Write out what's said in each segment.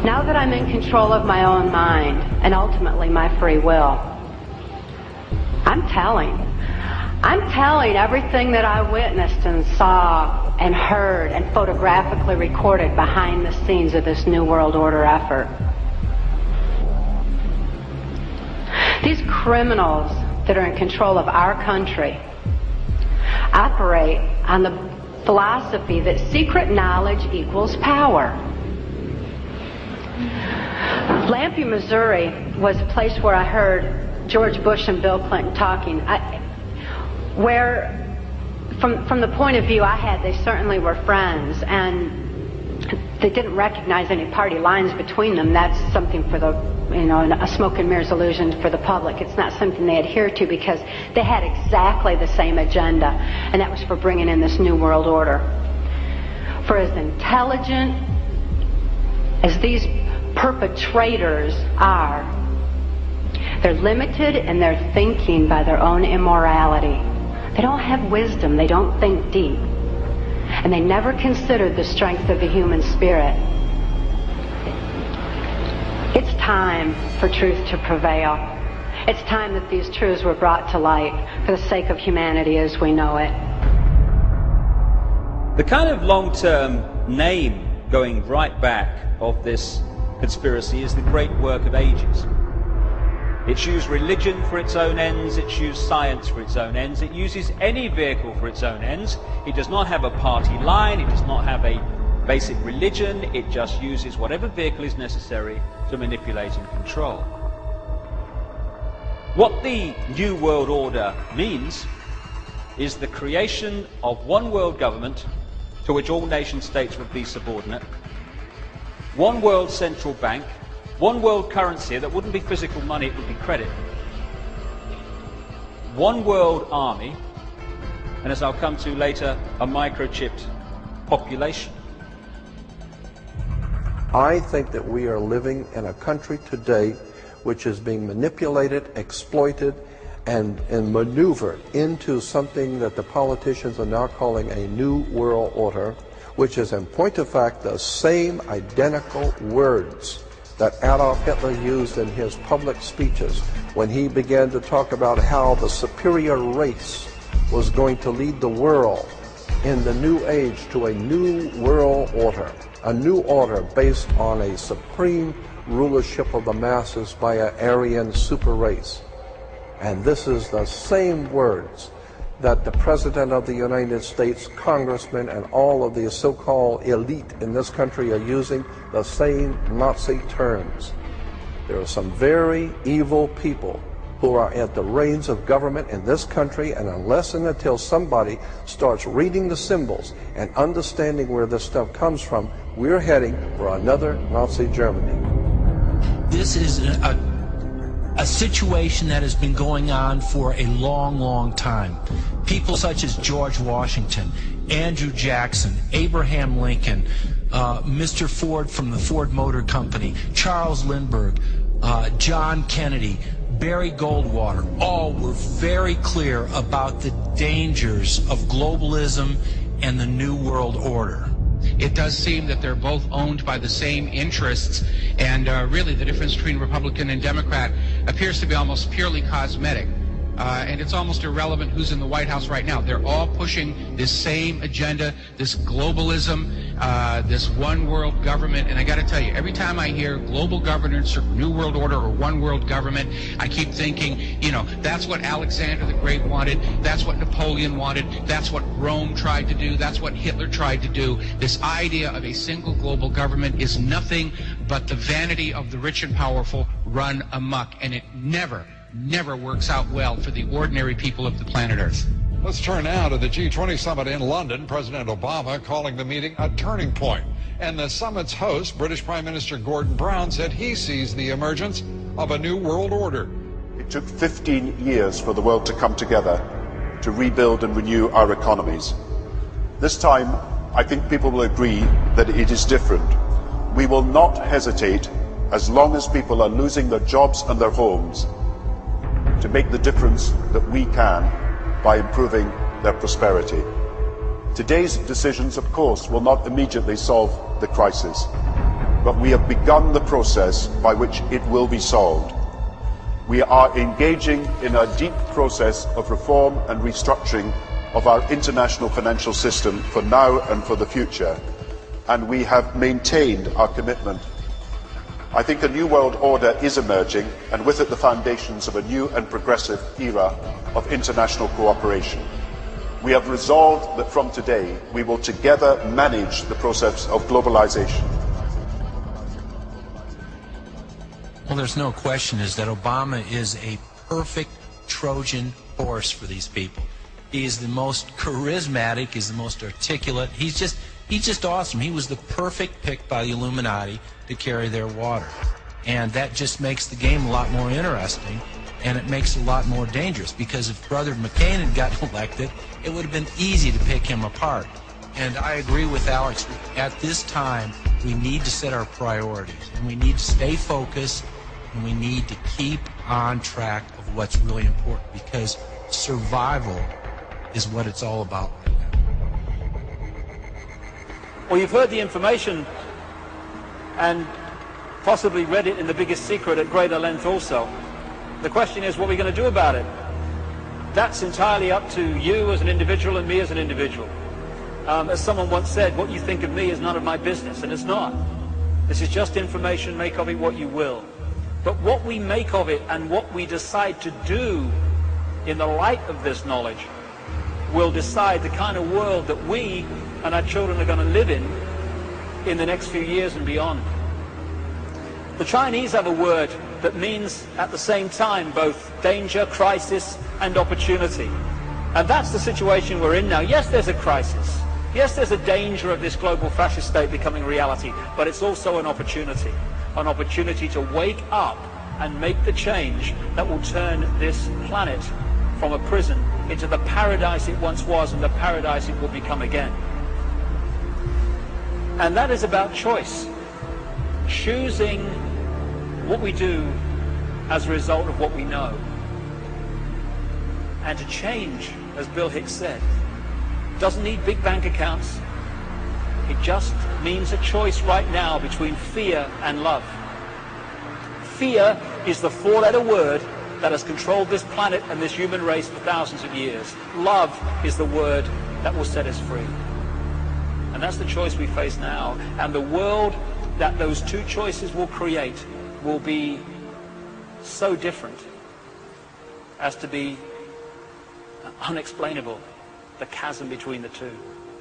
Now that I'm in control of my own mind and ultimately my free will, I'm telling everything that I witnessed and saw and heard and photographically recorded behind the scenes of this New World Order effort. These criminals that are in control of our country operate on the philosophy that secret knowledge equals power. Lampe, Missouri was a place where I heard George Bush and Bill Clinton talking, where from the point of view I had, they certainly were friends, and they didn't recognize any party lines between them. That's something for the, a smoke and mirrors illusion for the public. It's not something they adhere to, because they had exactly the same agenda, and that was for bringing in this New World Order. For as intelligent as these perpetrators are, they're limited in their thinking by their own immorality. They don't have wisdom, they don't think deep, and they never considered the strength of the human spirit. It's time for truth to prevail. It's time that these truths were brought to light for the sake of humanity as we know it. The kind of long-term name going right back of this conspiracy is the great work of ages. It's used religion for its own ends, it's used science for its own ends, it uses any vehicle for its own ends. It does not have a party line, it does not have a basic religion, it just uses whatever vehicle is necessary to manipulate and control. What the New World Order means is the creation of one world government to which all nation states would be subordinate, one world central bank, one world currency that wouldn't be physical money, it would be credit, one world army, and as I'll come to later, a microchipped population. I think that we are living in a country today which is being manipulated, exploited, and maneuvered into something that the politicians are now calling a New World Order, which is in point of fact the same identical words that Adolf Hitler used in his public speeches when he began to talk about how the superior race was going to lead the world in the new age to a new world order, a new order based on a supreme rulership of the masses by an Aryan super race. And this is the same words that the President of the United States, congressmen, and all of the so-called elite in this country are using, the same Nazi terms. There are some very evil people who are at the reins of government in this country, and unless and until somebody starts reading the symbols and understanding where this stuff comes from, we're heading for another Nazi Germany. This is a situation that has been going on for a long, long time. People such as George Washington, Andrew Jackson, Abraham Lincoln, Mr. Ford from the Ford Motor Company, Charles Lindbergh, John Kennedy, Barry Goldwater, all were very clear about the dangers of globalism and the New World Order. It does seem that they're both owned by the same interests, and really the difference between Republican and Democrat appears to be almost purely cosmetic. And it's almost irrelevant who's in the White House right now. They're all pushing this same agenda, this globalism, this one world government. And I got to tell you, every time I hear global governance or New World Order or one world government, I keep thinking, that's what Alexander the Great wanted. That's what Napoleon wanted. That's what Rome tried to do. That's what Hitler tried to do. This idea of a single global government is nothing but the vanity of the rich and powerful run amok. And it never works out well for the ordinary people of the planet Earth. Let's turn now to the G20 summit in London. President Obama calling the meeting a turning point. And the summit's host, British Prime Minister Gordon Brown, said he sees the emergence of a new world order. It took 15 years for the world to come together to rebuild and renew our economies. This time, I think people will agree that it is different. We will not hesitate, as long as people are losing their jobs and their homes, to make the difference that we can by improving their prosperity. Today's decisions, of course, will not immediately solve the crisis, but we have begun the process by which it will be solved. We are engaging in a deep process of reform and restructuring of our international financial system for now and for the future, and we have maintained our commitment. I think a new world order is emerging, and with it the foundations of a new and progressive era of international cooperation. We have resolved that from today we will together manage the process of globalization. Well, there's no question is that Obama is a perfect Trojan horse for these people. He is the most charismatic, he's the most articulate, he's just awesome. He was the perfect pick by the Illuminati to carry their water. And that just makes the game a lot more interesting, and it makes it a lot more dangerous, because if Brother McCain had gotten elected, it would have been easy to pick him apart. And I agree with Alex, at this time, we need to set our priorities, and we need to stay focused, and we need to keep on track of what's really important, because survival is what it's all about right now. Well, you've heard the information and possibly read it in The Biggest Secret at greater length also. The question is, what are we going to do about it? That's entirely up to you as an individual and me as an individual. As someone once said, what you think of me is none of my business, and it's not. This is just information, make of it what you will. But what we make of it and what we decide to do in the light of this knowledge will decide the kind of world that we and our children are going to live in the next few years and beyond. The Chinese have a word that means at the same time both danger, crisis, and opportunity. And that's the situation we're in now. Yes, there's a crisis. Yes, there's a danger of this global fascist state becoming reality, but it's also an opportunity to wake up and make the change that will turn this planet from a prison into the paradise it once was and the paradise it will become again. And that is about choice. Choosing what we do as a result of what we know. And to change, as Bill Hicks said, doesn't need big bank accounts. It just means a choice right now between fear and love. Fear is the four-letter word that has controlled this planet and this human race for thousands of years. Love is the word that will set us free. And that's the choice we face now. And the world that those two choices will create will be so different as to be unexplainable, the chasm between the two,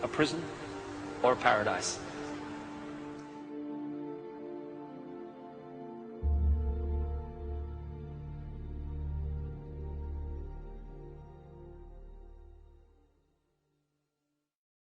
a prison or a paradise.